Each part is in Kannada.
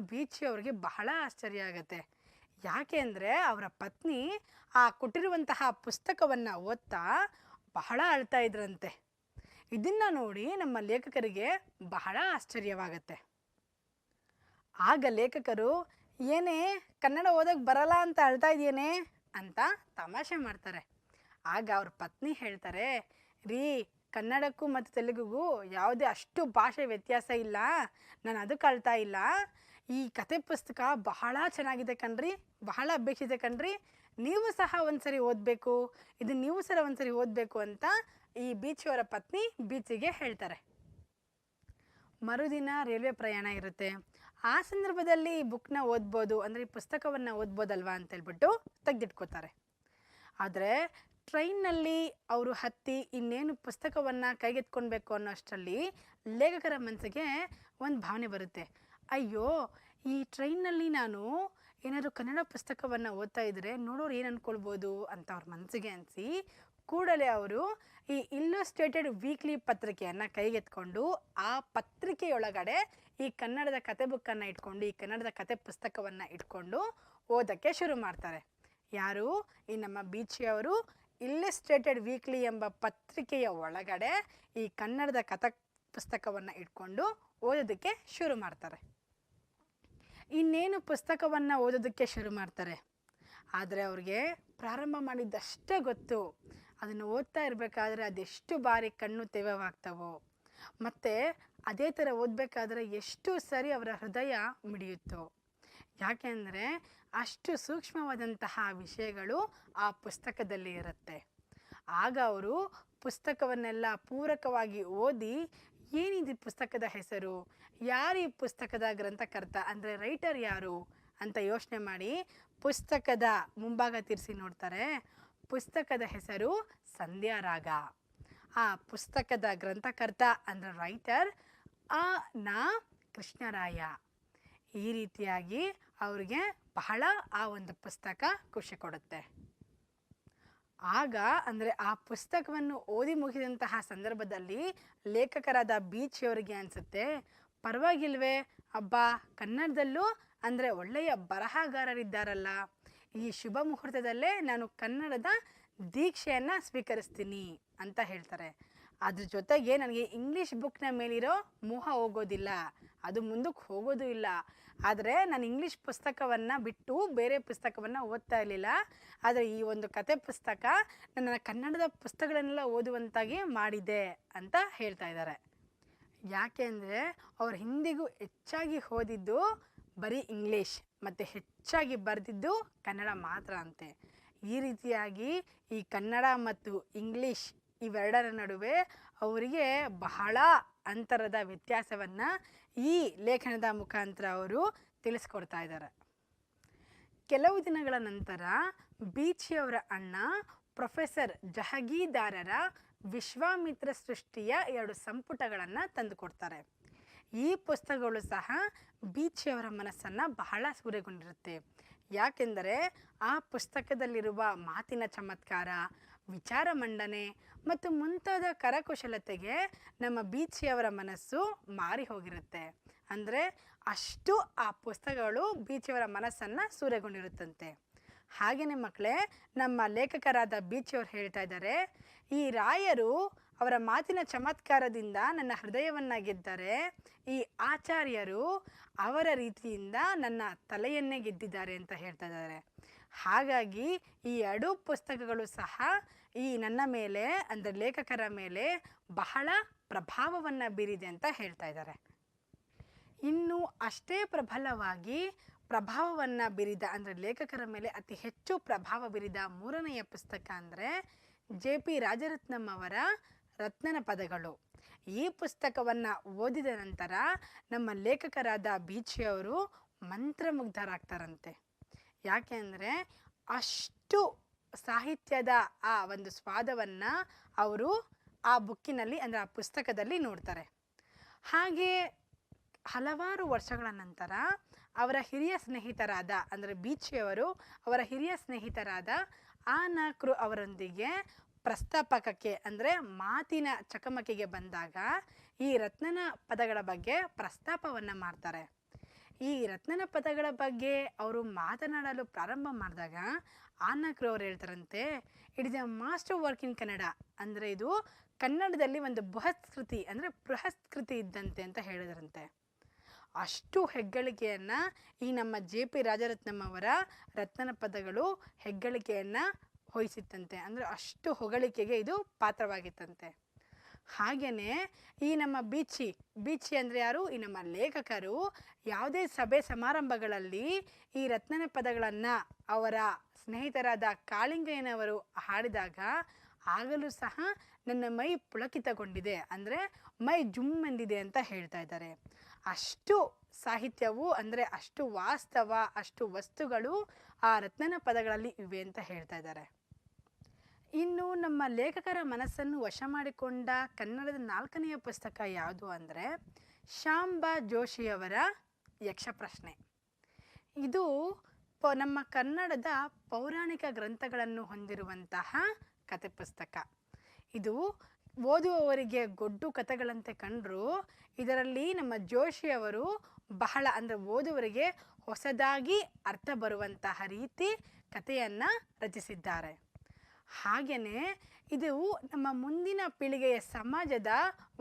ಬೀಚಿ ಅವ್ರಿಗೆ ಬಹಳ ಆಶ್ಚರ್ಯ ಆಗುತ್ತೆ. ಯಾಕೆ ಅಂದರೆ ಅವರ ಪತ್ನಿ ಆ ಕೊಟ್ಟಿರುವಂತಹ ಪುಸ್ತಕವನ್ನು ಓದ್ತಾ ಬಹಳ ಅಳ್ತಾ ಇದ್ರಂತೆ. ಇದನ್ನು ನೋಡಿ ನಮ್ಮ ಲೇಖಕರಿಗೆ ಬಹಳ ಆಶ್ಚರ್ಯವಾಗತ್ತೆ. ಆಗ ಲೇಖಕರು, ಏನೇ ಕನ್ನಡ ಓದೋಕ್ಕೆ ಬರಲ್ಲ ಅಂತ ಅಳ್ತಾ ಇದೆಯೇನೆ ಅಂತ ತಮಾಷೆ ಮಾಡ್ತಾರೆ. ಆಗ ಅವ್ರ ಪತ್ನಿ ಹೇಳ್ತಾರೆ, ರೀ, ಕನ್ನಡಕ್ಕೂ ಮತ್ತು ತೆಲುಗುಗೂ ಯಾವುದೇ ಅಷ್ಟು ಭಾಷೆ ವ್ಯತ್ಯಾಸ ಇಲ್ಲ, ನಾನು ಅದಕ್ಕೆ ಅಳ್ತಾ ಇಲ್ಲ. ಈ ಕತೆ ಪುಸ್ತಕ ಬಹಳ ಚೆನ್ನಾಗಿದೆ ಕಣ್ರಿ, ಬಹಳ ಅಪೇಕ್ಷಿತ ಕಣ್ರಿ, ನೀವು ಸಹ ಒಂದ್ಸರಿ ಓದಬೇಕು, ಇದನ್ನು ನೀವು ಸಹ ಒಂದ್ಸರಿ ಓದಬೇಕು ಅಂತ ಈ ಬೀಚಿಯವರ ಪತ್ನಿ ಬೀಚಿಗೆ ಹೇಳ್ತಾರೆ. ಮರುದಿನ ರೈಲ್ವೆ ಪ್ರಯಾಣ ಇರುತ್ತೆ. ಆ ಸಂದರ್ಭದಲ್ಲಿ ಈ ಬುಕ್ನ ಓದ್ಬೋದು, ಅಂದರೆ ಈ ಪುಸ್ತಕವನ್ನು ಓದ್ಬೋದಲ್ವಾ ಅಂತೇಳ್ಬಿಟ್ಟು ತೆಗೆದಿಟ್ಕೋತಾರೆ. ಆದರೆ ಟ್ರೈನ್ನಲ್ಲಿ ಅವರು ಹತ್ತಿ ಇನ್ನೇನು ಪುಸ್ತಕವನ್ನು ಕೈಗೆತ್ಕೊಳ್ಬೇಕು ಅನ್ನೋ ಅಷ್ಟರಲ್ಲಿ ಲೇಖಕರ ಮನಸ್ಸಿಗೆ ಒಂದು ಭಾವನೆ ಬರುತ್ತೆ. ಅಯ್ಯೋ, ಈ ಟ್ರೈನ್ನಲ್ಲಿ ನಾನು ಏನಾದರೂ ಕನ್ನಡ ಪುಸ್ತಕವನ್ನು ಓದ್ತಾ ಇದ್ದರೆ ನೋಡೋರು ಏನು ಅಂದ್ಕೊಳ್ಬೋದು ಅಂತ ಅವ್ರ ಮನಸ್ಸಿಗೆ ಅನಿಸಿ ಕೂಡಲೇ ಅವರು ಈ ಇಲ್ಲುಸ್ಟ್ರೇಟೆಡ್ ವೀಕ್ಲಿ ಪತ್ರಿಕೆಯನ್ನು ಕೈಗೆತ್ಕೊಂಡು ಆ ಪತ್ರಿಕೆಯೊಳಗಡೆ ಈ ಕನ್ನಡದ ಕತೆ ಬುಕ್ಕನ್ನು ಇಟ್ಕೊಂಡು, ಈ ಕನ್ನಡದ ಕತೆ ಪುಸ್ತಕವನ್ನು ಇಟ್ಕೊಂಡು ಓದೋಕ್ಕೆ ಶುರು ಮಾಡ್ತಾರೆ. ಯಾರು? ಈ ನಮ್ಮ ಬೀಚಿಯವರು ಇಲ್ಲುಸ್ಟ್ರೇಟೆಡ್ ವೀಕ್ಲಿ ಎಂಬ ಪತ್ರಿಕೆಯ ಒಳಗಡೆ ಈ ಕನ್ನಡದ ಕಥಾ ಪುಸ್ತಕವನ್ನು ಇಟ್ಕೊಂಡು ಓದೋದಕ್ಕೆ ಶುರು ಮಾಡ್ತಾರೆ. ಇನ್ನೇನು ಪುಸ್ತಕವನ್ನು ಓದೋದಕ್ಕೆ ಶುರು ಮಾಡ್ತಾರೆ. ಆದರೆ ಅವ್ರಿಗೆ ಪ್ರಾರಂಭ ಮಾಡಿದ್ದಷ್ಟೇ ಗೊತ್ತು. ಅದನ್ನು ಓದ್ತಾ ಇರಬೇಕಾದ್ರೆ ಅದೆಷ್ಟು ಬಾರಿ ಕಣ್ಣು ತೆವವಾಗ್ತವೋ, ಮತ್ತು ಅದೇ ಥರ ಓದಬೇಕಾದ್ರೆ ಎಷ್ಟು ಸರಿ ಅವರ ಹೃದಯ ಮಿಡಿಯುತ್ತೋ. ಯಾಕೆ ಅಂದರೆ ಅಷ್ಟು ಸೂಕ್ಷ್ಮವಾದಂತಹ ವಿಷಯಗಳು ಆ ಪುಸ್ತಕದಲ್ಲಿ ಇರುತ್ತೆ. ಆಗ ಅವರು ಪುಸ್ತಕವನ್ನೆಲ್ಲ ಪೂರಕವಾಗಿ ಓದಿ, ಏನಿದು ಪುಸ್ತಕದ ಹೆಸರು, ಯಾರು ಈ ಪುಸ್ತಕದ ಗ್ರಂಥಕರ್ತ ಅಂದರೆ ರೈಟರ್ ಯಾರು ಅಂತ ಯೋಚನೆ ಮಾಡಿ ಪುಸ್ತಕದ ಮುಂಭಾಗ ತಿರ್ಸಿ ನೋಡ್ತಾರೆ. ಪುಸ್ತಕದ ಹೆಸರು ಸಂಧ್ಯಾರಾಗ. ಆ ಪುಸ್ತಕದ ಗ್ರಂಥಕರ್ತ ಅಂದರೆ ರೈಟರ್ ನಾ ಕೃಷ್ಣರಾಯ. ಈ ರೀತಿಯಾಗಿ ಅವ್ರಿಗೆ ಬಹಳ ಆ ಒಂದು ಪುಸ್ತಕ ಖುಷಿ ಕೊಡುತ್ತೆ. ಆಗ ಅಂದರೆ ಆ ಪುಸ್ತಕವನ್ನು ಓದಿ ಮುಗಿದಂತಹ ಸಂದರ್ಭದಲ್ಲಿ ಲೇಖಕರಾದ ಬೀಚಿಯವರಿಗೆ ಅನಿಸುತ್ತೆ, ಪರವಾಗಿಲ್ವೇ ಅಬ್ಬಾ, ಕನ್ನಡದಲ್ಲೂ ಅಂದರೆ ಒಳ್ಳೆಯ ಬರಹಗಾರರಿದ್ದಾರಲ್ಲ, ಈ ಶುಭ ಮುಹೂರ್ತದಲ್ಲೇ ನಾನು ಕನ್ನಡದ ದೀಕ್ಷೆಯನ್ನು ಸ್ವೀಕರಿಸ್ತೀನಿ ಅಂತ ಹೇಳ್ತಾರೆ. ಅದ್ರ ಜೊತೆಗೆ ನನಗೆ ಇಂಗ್ಲೀಷ್ ಬುಕ್ನ ಮೇಲಿರೋ ಮೋಹ ಹೋಗೋದಿಲ್ಲ, ಅದು ಮುಂದಕ್ಕೆ ಹೋಗೋದು ಇಲ್ಲ. ಆದರೆ ನಾನು ಇಂಗ್ಲೀಷ್ ಪುಸ್ತಕವನ್ನು ಬಿಟ್ಟು ಬೇರೆ ಪುಸ್ತಕವನ್ನು ಓದ್ತಾ ಇರಲಿಲ್ಲ. ಆದರೆ ಈ ಒಂದು ಕತೆ ಪುಸ್ತಕ ನನ್ನ ಕನ್ನಡದ ಪುಸ್ತಕಗಳನ್ನೆಲ್ಲ ಓದುವಂತಾಗಿ ಮಾಡಿದೆ ಅಂತ ಹೇಳ್ತಾ ಇದ್ದಾರೆ. ಯಾಕೆ ಅಂದರೆ ಅವ್ರು ಹಿಂದಿಗೂ ಹೆಚ್ಚಾಗಿ ಓದಿದ್ದು ಬರೀ ಇಂಗ್ಲೀಷ್ ಮತ್ತು ಹೆಚ್ಚಾಗಿ ಬರೆದಿದ್ದು ಕನ್ನಡ ಮಾತ್ರ ಅಂತೆ. ಈ ರೀತಿಯಾಗಿ ಈ ಕನ್ನಡ ಮತ್ತು ಇಂಗ್ಲೀಷ್ ಇವೆರಡರ ನಡುವೆ ಅವರಿಗೆ ಬಹಳ ಅಂತರದ ವ್ಯತ್ಯಾಸವನ್ನು ಈ ಲೇಖನದ ಮುಖಾಂತರ ಅವರು ತಿಳಿಸ್ಕೊಡ್ತಾ ಇದ್ದಾರೆ. ಕೆಲವು ದಿನಗಳ ನಂತರ ಬೀಚಿಯವರ ಅಣ್ಣ ಪ್ರೊಫೆಸರ್ ಜಹಗೀದಾರರ ವಿಶ್ವಾಮಿತ್ರ ಸೃಷ್ಟಿಯ 2 ಸಂಪುಟಗಳನ್ನು ತಂದುಕೊಡ್ತಾರೆ. ಈ ಪುಸ್ತಕಗಳು ಸಹ ಬೀಚಿಯವರ ಮನಸ್ಸನ್ನು ಬಹಳ ಸೂರೆಗೊಂಡಿರುತ್ತೆ. ಯಾಕೆಂದರೆ ಆ ಪುಸ್ತಕದಲ್ಲಿರುವ ಮಾತಿನ ಚಮತ್ಕಾರ, ವಿಚಾರ ಮಂಡನೆ ಮತ್ತು ಮುಂತಾದ ಕರಕುಶಲತೆಗೆ ನಮ್ಮ ಬೀಚಿಯವರ ಮನಸ್ಸು ಮಾರಿ ಹೋಗಿರುತ್ತೆ. ಅಂದರೆ ಅಷ್ಟು ಆ ಪುಸ್ತಕಗಳು ಬೀಚಿಯವರ ಮನಸ್ಸನ್ನು ಸೂರೆಗೊಂಡಿರುತ್ತಂತೆ. ಹಾಗೆಯೇ ಮಕ್ಕಳೇ, ನಮ್ಮ ಲೇಖಕರಾದ ಬೀಚಿಯವರು ಹೇಳ್ತಾ ಇದ್ದಾರೆ, ಈ ರಾಯರು ಅವರ ಮಾತಿನ ಚಮತ್ಕಾರದಿಂದ ನನ್ನ ಹೃದಯವನ್ನು ಗೆದ್ದರೆ, ಈ ಆಚಾರ್ಯರು ಅವರ ರೀತಿಯಿಂದ ನನ್ನ ತಲೆಯನ್ನೇ ಗೆದ್ದಿದ್ದಾರೆ ಅಂತ ಹೇಳ್ತಾ ಇದ್ದಾರೆ. ಹಾಗಾಗಿ ಈ 2 ಪುಸ್ತಕಗಳು ಸಹ ಈ ನನ್ನ ಮೇಲೆ ಅಂದರೆ ಲೇಖಕರ ಮೇಲೆ ಬಹಳ ಪ್ರಭಾವವನ್ನು ಬೀರಿದೆ ಅಂತ ಹೇಳ್ತಾ ಇದ್ದಾರೆ. ಇನ್ನು ಅಷ್ಟೇ ಪ್ರಬಲವಾಗಿ ಪ್ರಭಾವವನ್ನು ಬೀರಿದ ಅಂದರೆ ಲೇಖಕರ ಮೇಲೆ ಅತಿ ಹೆಚ್ಚು ಪ್ರಭಾವ ಬೀರಿದ 3ನೆಯ ಪುಸ್ತಕ ಅಂದರೆ JP ರಾಜರತ್ನಂ ಅವರ ರತ್ನನ ಪದಗಳು. ಈ ಪುಸ್ತಕವನ್ನು ಓದಿದ ನಂತರ ನಮ್ಮ ಲೇಖಕರಾದ ಬೀಚಿಯವರು ಮಂತ್ರಮುಗ್ಧರಾಗ್ತಾರಂತೆ. ಯಾಕೆ ಅಂದರೆ ಅಷ್ಟು ಸಾಹಿತ್ಯದ ಆ ಒಂದು ಸ್ವಾದವನ್ನು ಅವರು ಆ ಬುಕ್ಕಿನಲ್ಲಿ ಅಂದರೆ ಆ ಪುಸ್ತಕದಲ್ಲಿ ನೋಡ್ತಾರೆ. ಹಾಗೆ ಹಲವಾರು ವರ್ಷಗಳ ನಂತರ ಅವರ ಹಿರಿಯ ಸ್ನೇಹಿತರಾದ ಅಂದರೆ ಬೀಚಿಯವರು ಅವರ ಹಿರಿಯ ಸ್ನೇಹಿತರಾದ ನಕ್ರು ಅವರೊಂದಿಗೆ ಪ್ರಸ್ತಾಪಕಕ್ಕೆ ಅಂದರೆ ಮಾತಿನ ಚಕಮಕಿಗೆ ಬಂದಾಗ ಈ ರತ್ನನ ಪದಗಳ ಬಗ್ಗೆ ಪ್ರಸ್ತಾಪವನ್ನು ಮಾಡ್ತಾರೆ. ಈ ರತ್ನನ ಪದಗಳ ಬಗ್ಗೆ ಅವರು ಮಾತನಾಡಲು ಪ್ರಾರಂಭ ಮಾಡಿದಾಗ ಆನಕ್ರು ಅವ್ರು ಹೇಳ್ತಾರಂತೆ, it is a master work in Kannada. ಅಂದರೆ ಇದು ಕನ್ನಡದಲ್ಲಿ ಒಂದು ಬೃಹತ್ಕೃತಿ ಅಂದರೆ ಬೃಹತ್ಕೃತಿ ಇದ್ದಂತೆ ಅಂತ ಹೇಳಿದ್ರಂತೆ. ಅಷ್ಟು ಹೆಗ್ಗಳಿಕೆಯನ್ನು ಈ ನಮ್ಮ JP ರಾಜರತ್ನಂ ಅವರ ರತ್ನನ ಪದಗಳು ಹೆಗ್ಗಳಿಕೆಯನ್ನು ವಹಿಸಿತ್ತಂತೆ. ಅಂದರೆ ಅಷ್ಟು ಹೊಗಳಿಕೆಗೆ ಇದು ಪಾತ್ರವಾಗಿತ್ತಂತೆ. ಹಾಗೆಯೇ ಈ ನಮ್ಮ ಬೀಚಿ ಅಂದರೆ ಯಾರು? ಈ ನಮ್ಮ ಲೇಖಕರು ಯಾವುದೇ ಸಭೆ ಸಮಾರಂಭಗಳಲ್ಲಿ ಈ ರತ್ನನ ಪದಗಳನ್ನು ಅವರ ಸ್ನೇಹಿತರಾದ ಕಾಳಿಂಗಯ್ಯನವರು ಹಾಡಿದಾಗ ಆಗಲೂ ಸಹ ನನ್ನ ಮೈ ಪುಳಕಿತಗೊಂಡಿದೆ, ಅಂದರೆ ಮೈ ಜುಮ್ ಎಂದಿದೆ ಅಂತ ಹೇಳ್ತಾ ಇದ್ದಾರೆ. ಅಷ್ಟು ಸಾಹಿತ್ಯವು ಅಂದರೆ ಅಷ್ಟು ವಾಸ್ತವ, ಅಷ್ಟು ವಸ್ತುಗಳು ಆ ರತ್ನನ ಪದಗಳಲ್ಲಿ ಇವೆ ಅಂತ ಹೇಳ್ತಾ ಇದ್ದಾರೆ. ಇನ್ನು ನಮ್ಮ ಲೇಖಕರ ಮನಸ್ಸನ್ನು ವಶ ಮಾಡಿಕೊಂಡ ಕನ್ನಡದ 4ನೆಯ ಪುಸ್ತಕ ಯಾವುದು ಅಂದರೆ ಶಾಂಬಾ ಜೋಶಿಯವರ ಯಕ್ಷಪ್ರಶ್ನೆ. ಇದು ನಮ್ಮ ಕನ್ನಡದ ಪೌರಾಣಿಕ ಗ್ರಂಥಗಳನ್ನು ಹೊಂದಿರುವಂತಹ ಕತೆ ಪುಸ್ತಕ. ಇದು ಓದುವವರಿಗೆ ಗೊಡ್ಡು ಕಥೆಗಳಂತೆ ಕಂಡರೂ ಇದರಲ್ಲಿ ನಮ್ಮ ಜೋಶಿಯವರು ಬಹಳ ಅಂದರೆ ಓದುವರಿಗೆ ಹೊಸದಾಗಿ ಅರ್ಥ ಬರುವಂತಹ ರೀತಿ ಕಥೆಯನ್ನು ರಚಿಸಿದ್ದಾರೆ. ಹಾಗೆಯೇ ಇದು ನಮ್ಮ ಮುಂದಿನ ಪೀಳಿಗೆಯ ಸಮಾಜದ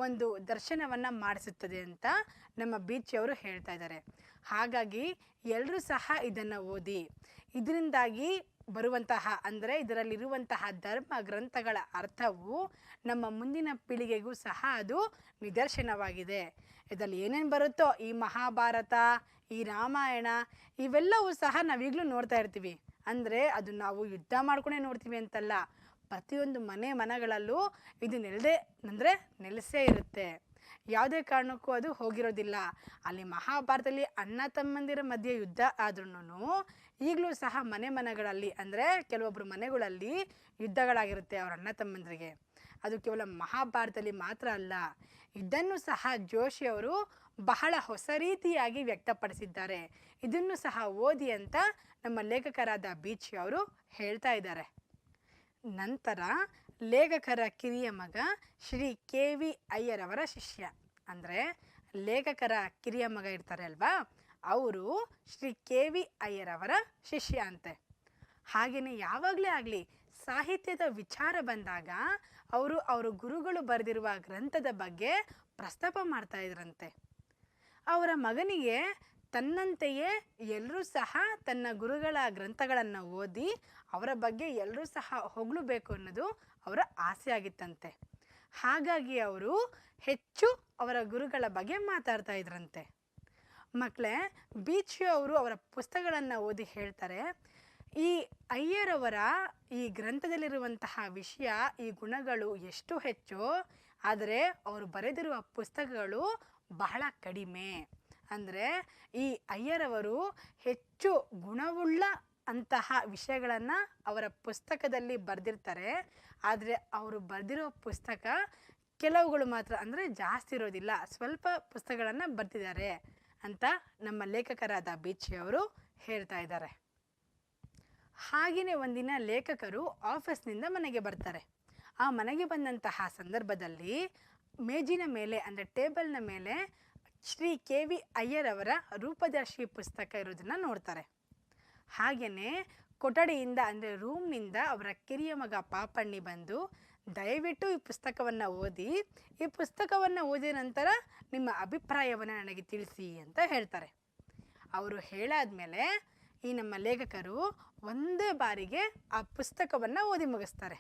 ಒಂದು ದರ್ಶನವನ್ನು ಮಾಡಿಸುತ್ತದೆ ಅಂತ ನಮ್ಮ ಬೀಚಿಯವರು ಹೇಳ್ತಾ ಇದ್ದಾರೆ. ಹಾಗಾಗಿ ಎಲ್ಲರೂ ಸಹ ಇದನ್ನು ಓದಿ, ಇದರಿಂದಾಗಿ ಬರುವಂತಹ ಅಂದರೆ ಇದರಲ್ಲಿರುವಂತಹ ಧರ್ಮ ಗ್ರಂಥಗಳ ಅರ್ಥವು ನಮ್ಮ ಮುಂದಿನ ಪೀಳಿಗೆಗೂ ಸಹ ಅದು ನಿದರ್ಶನವಾಗಿದೆ. ಇದರಲ್ಲಿ ಏನೇನು ಬರುತ್ತೋ ಈ ಮಹಾಭಾರತ, ಈ ರಾಮಾಯಣ ಇವೆಲ್ಲವೂ ಸಹ ನಾವೀಗಲೂ ನೋಡ್ತಾ ಇರ್ತೀವಿ. ಅಂದರೆ ಅದು ನಾವು ಯುದ್ಧ ಮಾಡ್ಕೊಂಡೇ ನೋಡ್ತೀವಿ ಅಂತಲ್ಲ, ಪ್ರತಿಯೊಂದು ಮನೆಗಳಲ್ಲೂ ಇದು ನೆಲೆಸೇ ಇರುತ್ತೆ. ಯಾವುದೇ ಕಾರಣಕ್ಕೂ ಅದು ಹೋಗಿರೋದಿಲ್ಲ. ಅಲ್ಲಿ ಮಹಾಭಾರತದಲ್ಲಿ ಅಣ್ಣ ತಮ್ಮಂದಿರ ಮಧ್ಯೆ ಯುದ್ಧ ಆದ್ರೂ ಈಗಲೂ ಸಹ ಮನೆಗಳಲ್ಲಿ ಅಂದರೆ ಕೆಲವೊಬ್ಬರು ಮನೆಗಳಲ್ಲಿ ಯುದ್ಧಗಳಾಗಿರುತ್ತೆ ಅವರ ಅಣ್ಣ ತಮ್ಮಂದಿರಿಗೆ. ಅದು ಕೇವಲ ಮಹಾಭಾರತದಲ್ಲಿ ಮಾತ್ರ ಅಲ್ಲ, ಇದನ್ನು ಸಹ ಜೋಶಿಯವರು ಬಹಳ ಹೊಸ ರೀತಿಯಾಗಿ ವ್ಯಕ್ತಪಡಿಸಿದ್ದಾರೆ. ಇದನ್ನು ಸಹ ಓದಿ ಅಂತ ನಮ್ಮ ಲೇಖಕರಾದ ಬೀಚಿ ಅವರು ಹೇಳ್ತಾ ಇದ್ದಾರೆ. ನಂತರ ಲೇಖಕರ ಕಿರಿಯ ಮಗ ಶ್ರೀ KV ಅಯ್ಯರ್ ಅವರ ಶಿಷ್ಯ, ಅಂದರೆ ಲೇಖಕರ ಕಿರಿಯ ಮಗ ಇರ್ತಾರೆ ಅಲ್ವಾ, ಅವರು ಶ್ರೀ KV ಅಯ್ಯರ್ ಅವರ ಶಿಷ್ಯ ಅಂತೆ. ಹಾಗೆಯೇ ಯಾವಾಗಲೇ ಆಗಲಿ ಸಾಹಿತ್ಯದ ವಿಚಾರ ಬಂದಾಗ ಅವರು ಗುರುಗಳು ಬರೆದಿರುವ ಗ್ರಂಥದ ಬಗ್ಗೆ ಪ್ರಸ್ತಾಪ ಮಾಡ್ತಾ ಇದ್ರಂತೆ. ಅವರ ಮಗನಿಗೆ ತನ್ನಂತೆಯೇ ಎಲ್ಲರೂ ಸಹ ತನ್ನ ಗುರುಗಳ ಗ್ರಂಥಗಳನ್ನು ಓದಿ ಅವರ ಬಗ್ಗೆ ಎಲ್ಲರೂ ಸಹ ಹೊಗಳಬೇಕು ಅನ್ನೋದು ಅವರ ಆಸೆ ಆಗಿತ್ತಂತೆ. ಹಾಗಾಗಿ ಅವರು ಹೆಚ್ಚು ಅವರ ಗುರುಗಳ ಬಗ್ಗೆ ಮಾತಾಡ್ತಾ ಇದ್ರಂತೆ. ಮಕ್ಕಳೇ, ಬೀಚಿ ಅವರು ಅವರ ಪುಸ್ತಕಗಳನ್ನು ಓದಿ ಹೇಳ್ತಾರೆ, ಈ ಅಯ್ಯರವರ ಈ ಗ್ರಂಥದಲ್ಲಿರುವಂತಹ ವಿಷಯ, ಈ ಗುಣಗಳು ಎಷ್ಟು ಹೆಚ್ಚು, ಆದರೆ ಅವರು ಬರೆದಿರುವ ಪುಸ್ತಕಗಳು ಬಹಳ ಕಡಿಮೆ. ಅಂದರೆ ಈ ಅಯ್ಯರವರು ಹೆಚ್ಚು ಗುಣವುಳ್ಳ ಅಂತಹ ವಿಷಯಗಳನ್ನು ಅವರ ಪುಸ್ತಕದಲ್ಲಿ ಬರೆದಿರ್ತಾರೆ. ಆದರೆ ಅವರು ಬರೆದಿರೋ ಪುಸ್ತಕ ಕೆಲವುಗಳು ಮಾತ್ರ, ಅಂದರೆ ಜಾಸ್ತಿ ಇರೋದಿಲ್ಲ, ಸ್ವಲ್ಪ ಪುಸ್ತಕಗಳನ್ನು ಬರೆದಿದ್ದಾರೆ ಅಂತ ನಮ್ಮ ಲೇಖಕರಾದ ಬೀಚಿಯವರು ಹೇಳ್ತಾ ಇದ್ದಾರೆ. ಹಾಗೆಯೇ ಒಂದಿನ ಲೇಖಕರು ಆಫೀಸ್ನಿಂದ ಮನೆಗೆ ಬರ್ತಾರೆ. ಆ ಮನೆಗೆ ಬಂದಂತಹ ಸಂದರ್ಭದಲ್ಲಿ ಮೇಜಿನ ಮೇಲೆ ಅಂದರೆ ಟೇಬಲ್ನ ಮೇಲೆ ಶ್ರೀ KV ಅಯ್ಯರ್ ಅವರ ರೂಪದರ್ಶಿ ಪುಸ್ತಕ ಇರೋದನ್ನು ನೋಡ್ತಾರೆ. ಹಾಗೆಯೇ ಕೊಠಡಿಯಿಂದ ಅಂದರೆ ರೂಮ್ನಿಂದ ಅವರ ಕಿರಿಯ ಮಗ ಪಾಪಣ್ಣಿ ಬಂದು, ದಯವಿಟ್ಟು ಈ ಪುಸ್ತಕವನ್ನು ಓದಿ, ಈ ಪುಸ್ತಕವನ್ನು ಓದಿದ ನಂತರ ನಿಮ್ಮ ಅಭಿಪ್ರಾಯವನ್ನು ನನಗೆ ತಿಳಿಸಿ ಅಂತ ಹೇಳ್ತಾರೆ. ಅವರು ಹೇಳಾದ್ಮೇಲೆ ಈ ನಮ್ಮ ಲೇಖಕರು ಒಂದೇ ಬಾರಿಗೆ ಆ ಪುಸ್ತಕವನ್ನು ಓದಿ ಮುಗಿಸ್ತಾರೆ.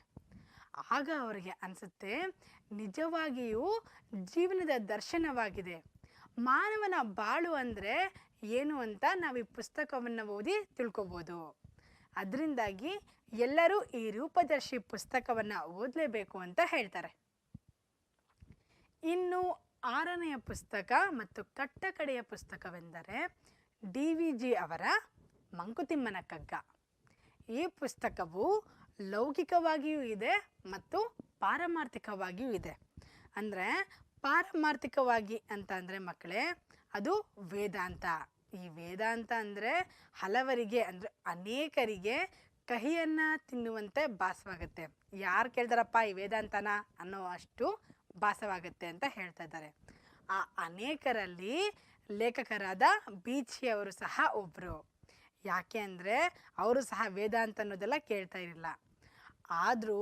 ಆಗ ಅವರಿಗೆ ಅನಿಸುತ್ತೆ, ನಿಜವಾಗಿಯೂ ಜೀವನದ ದರ್ಶನವಾಗಿದೆ, ಮಾನವನ ಬಾಳು ಅಂದರೆ ಏನು ಅಂತ ನಾವು ಈ ಪುಸ್ತಕವನ್ನು ಓದಿ ತಿಳ್ಕೊಬೋದು. ಅದರಿಂದಾಗಿ ಎಲ್ಲರೂ ಈ ರೂಪದರ್ಶಿ ಪುಸ್ತಕವನ್ನು ಓದಲೇಬೇಕು ಅಂತ ಹೇಳ್ತಾರೆ. ಇನ್ನು 6ನೆಯ ಪುಸ್ತಕ ಮತ್ತು ಕಟ್ಟಕಡೆಯ ಪುಸ್ತಕವೆಂದರೆ DVG ಅವರ ಮಂಕುತಿಮ್ಮನ ಕಗ್ಗ. ಈ ಪುಸ್ತಕವು ಲೌಕಿಕವಾಗಿಯೂ ಇದೆ ಮತ್ತು ಪಾರಮಾರ್ಥಿಕವಾಗಿಯೂ ಇದೆ. ಅಂದರೆ ಪಾರಮಾರ್ಥಿಕವಾಗಿ ಅಂತ ಅಂದರೆ ಮಕ್ಕಳೇ, ಅದು ವೇದಾಂತ. ಈ ವೇದಾಂತ ಅಂದರೆ ಹಲವರಿಗೆ ಅಂದರೆ ಅನೇಕರಿಗೆ ಕಹಿಯನ್ನು ತಿನ್ನುವಂತೆ ಭಾಸವಾಗುತ್ತೆ. ಯಾರು ಕೇಳ್ತಾರಪ್ಪ ಈ ವೇದಾಂತನ ಅನ್ನೋ ಅಷ್ಟು ಭಾಸವಾಗುತ್ತೆ ಅಂತ ಹೇಳ್ತಾ ಇದ್ದಾರೆ. ಆ ಅನೇಕರಲ್ಲಿ ಲೇಖಕರಾದ ಬೀಚಿಯವರು ಸಹ ಒಬ್ಬರು. ಯಾಕೆ ಅಂದರೆ ಅವರು ಸಹ ವೇದಾಂತ ಅನ್ನೋದೆಲ್ಲ ಕೇಳ್ತಾ ಇರಲಿಲ್ಲ. ಆದರೂ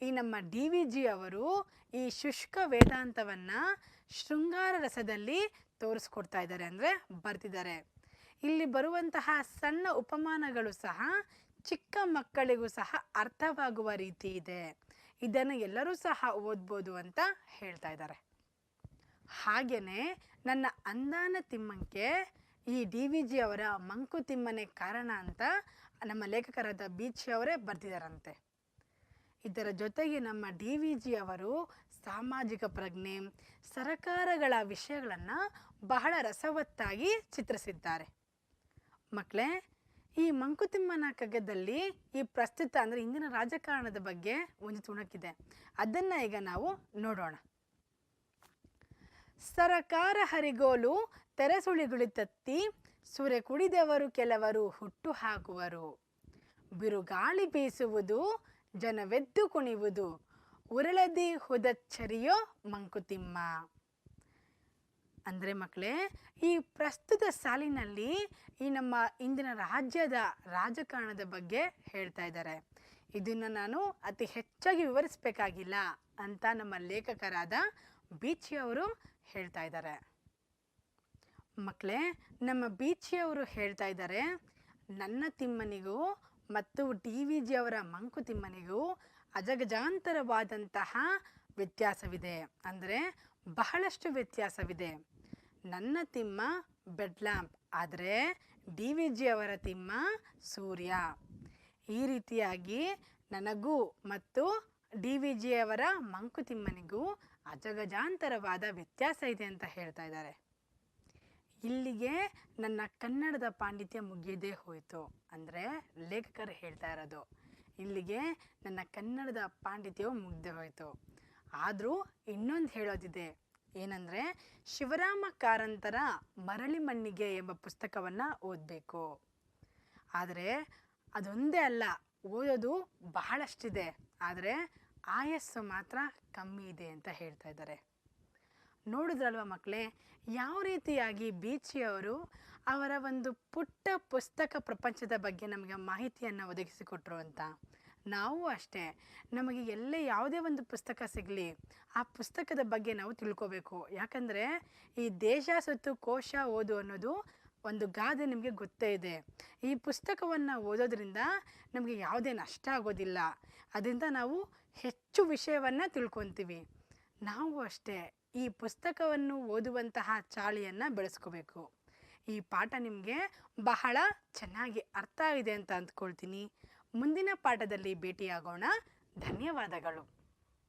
ಈ ನಮ್ಮ ಡಿ ವಿ ಜಿ ಅವರು ಈ ಶುಷ್ಕ ವೇದಾಂತವನ್ನು ಶೃಂಗಾರ ರಸದಲ್ಲಿ ತೋರಿಸ್ಕೊಡ್ತಾ ಇದ್ದಾರೆ, ಅಂದರೆ ಬರ್ತಿದ್ದಾರೆ. ಇಲ್ಲಿ ಬರುವಂತಹ ಸಣ್ಣ ಉಪಮಾನಗಳು ಸಹ ಚಿಕ್ಕ ಮಕ್ಕಳಿಗೂ ಸಹ ಅರ್ಥವಾಗುವ ರೀತಿ ಇದೆ, ಇದನ್ನು ಎಲ್ಲರೂ ಸಹ ಓದ್ಬೋದು ಅಂತ ಹೇಳ್ತಾ ಇದ್ದಾರೆ. ಹಾಗೆಯೇ ನನ್ನ ಅಂದಾನ ತಿಮ್ಮಂಕೆ ಈ ಡಿ ವಿ ಜಿ ಅವರ ಮಂಕುತಿಮ್ಮನೆ ಕಾರಣ ಅಂತ ನಮ್ಮ ಲೇಖಕರಾದ ಬೀಚಿಯವರೇ ಬರ್ತಿದ್ದಾರಂತೆ. ಇದರ ಜೊತೆಗೆ ನಮ್ಮ ಡಿ ವಿ ಜಿ ಅವರು ಸಾಮಾಜಿಕ ಪ್ರಜ್ಞೆ, ಸರಕಾರಗಳ ವಿಷಯಗಳನ್ನು ಬಹಳ ರಸವತ್ತಾಗಿ ಚಿತ್ರಿಸಿದ್ದಾರೆ. ಮಕ್ಕಳೇ, ಈ ಮಂಕುತಿಮ್ಮನ ಕಗ್ಗದಲ್ಲಿ ಈ ಪ್ರಸ್ತುತ ಅಂದರೆ ಇಂದಿನ ರಾಜಕಾರಣದ ಬಗ್ಗೆ ಒಂದು ತುಣುಕಿದೆ, ಅದನ್ನು ಈಗ ನಾವು ನೋಡೋಣ. ಸರಕಾರ ಹರಿಗೋಲು ತೆರೆಸುಳಿಗುಳಿತತ್ತಿ ಸುರೆ ಕುಡಿದವರು ಕೆಲವರು ಹುಟ್ಟು ಹಾಕುವರು. ಬಿರುಗಾಳಿ ಬೀಸುವುದು ಜನವೆದ್ದು ಕುಣಿವುದು ಉರಳದಿ ಹುದಚ್ಚರಿಯೋ ಮಂಕುತಿಮ್ಮ. ಅಂದರೆ ಮಕ್ಕಳೇ, ಈ ಪ್ರಸ್ತುತ ಸಾಲಿನಲ್ಲಿ ಈ ನಮ್ಮ ಇಂದಿನ ರಾಜ್ಯದ ರಾಜಕಾರಣದ ಬಗ್ಗೆ ಹೇಳ್ತಾ ಇದ್ದಾರೆ. ಇದನ್ನು ನಾನು ಅತಿ ಹೆಚ್ಚಾಗಿ ವಿವರಿಸಬೇಕಾಗಿಲ್ಲ ಅಂತ ನಮ್ಮ ಲೇಖಕರಾದ ಬೀಚಿಯವರು ಹೇಳ್ತಾ ಇದ್ದಾರೆ. ಮಕ್ಕಳೇ, ನಮ್ಮ ಬೀಚಿಯವರು ಹೇಳ್ತಾ ಇದ್ದಾರೆ, ನನ್ನ ತಿಮ್ಮನಿಗೂ ಮತ್ತು ಡಿ ವಿ ಜಿ ಅವರ ಮಂಕುತಿಮ್ಮನಿಗೂ ಅಜಗಜಾಂತರವಾದಂತಹ ವ್ಯತ್ಯಾಸವಿದೆ, ಅಂದರೆ ಬಹಳಷ್ಟು ವ್ಯತ್ಯಾಸವಿದೆ. ನನ್ನ ತಿಮ್ಮ ಬೆಡ್ ಲ್ಯಾಂಪ್, ಆದರೆ ಡಿ ವಿ ಜಿ ಅವರ ತಿಮ್ಮ ಸೂರ್ಯ. ಈ ರೀತಿಯಾಗಿ ನನಗೂ ಮತ್ತು ಡಿ ವಿ ಜಿ ಅವರ ಮಂಕುತಿಮ್ಮನಿಗೂ ಅಜಗಜಾಂತರವಾದ ವ್ಯತ್ಯಾಸ ಇದೆ ಅಂತ ಹೇಳ್ತಾ ಇದ್ದಾರೆ. ಇಲ್ಲಿಗೆ ನನ್ನ ಕನ್ನಡದ ಪಾಂಡಿತ್ಯ ಮುಗಿಯದೇ ಹೋಯಿತು, ಅಂದರೆ ಲೇಖಕರು ಹೇಳ್ತಾ ಇರೋದು ಇಲ್ಲಿಗೆ ನನ್ನ ಕನ್ನಡದ ಪಾಂಡಿತ್ಯವು ಮುಗಿದೇ ಹೋಯಿತು. ಆದರೂ ಇನ್ನೊಂದು ಹೇಳೋದಿದೆ, ಏನಂದರೆ ಶಿವರಾಮ ಕಾರಂತರ ಮರಳಿ ಮಣ್ಣಿಗೆ ಎಂಬ ಪುಸ್ತಕವನ್ನು ಓದಬೇಕು. ಆದರೆ ಅದೊಂದೇ ಅಲ್ಲ, ಓದೋದು ಬಹಳಷ್ಟಿದೆ, ಆದರೆ ಆಯಸ್ಸು ಮಾತ್ರ ಕಮ್ಮಿ ಇದೆ ಅಂತ ಹೇಳ್ತಾ ಇದ್ದಾರೆ. ನೋಡಿದ್ರಲ್ವ ಮಕ್ಕಳೇ, ಯಾವ ರೀತಿಯಾಗಿ ಬೀಚಿಯವರು ಅವರ ಒಂದು ಪುಟ್ಟ ಪುಸ್ತಕ ಪ್ರಪಂಚದ ಬಗ್ಗೆ ನಮಗೆ ಮಾಹಿತಿಯನ್ನು ಒದಗಿಸಿಕೊಟ್ರು ಅಂತ. ನಾವು ಅಷ್ಟೇ, ನಮಗೆ ಎಲ್ಲೇ ಯಾವುದೇ ಒಂದು ಪುಸ್ತಕ ಸಿಗಲಿ, ಆ ಪುಸ್ತಕದ ಬಗ್ಗೆ ನಾವು ತಿಳ್ಕೋಬೇಕು. ಯಾಕಂದರೆ ಈ ದೇಶ ಸುತ್ತು ಕೋಶ ಓದು ಅನ್ನೋದು ಒಂದು ಗಾದೆ ನಿಮಗೆ ಗೊತ್ತೇ ಇದೆ. ಈ ಪುಸ್ತಕವನ್ನು ಓದೋದ್ರಿಂದ ನಮಗೆ ಯಾವುದೇ ನಷ್ಟ ಆಗೋದಿಲ್ಲ, ಅದರಿಂದ ನಾವು ಹೆಚ್ಚು ವಿಷಯವನ್ನು ತಿಳ್ಕೊತೀವಿ. ನಾವು ಅಷ್ಟೇ ಈ ಪುಸ್ತಕವನ್ನು ಓದುವಂತಹ ಚಾಳಿಯನ್ನು ಬೆಳೆಸ್ಕೋಬೇಕು. ಈ ಪಾಠ ನಿಮಗೆ ಬಹಳ ಚೆನ್ನಾಗಿ ಅರ್ಥ ಆಗಿದೆ ಅಂತ ಅಂದ್ಕೊಳ್ತೀನಿ. ಮುಂದಿನ ಪಾಠದಲ್ಲಿ ಭೇಟಿಯಾಗೋಣ. ಧನ್ಯವಾದಗಳು.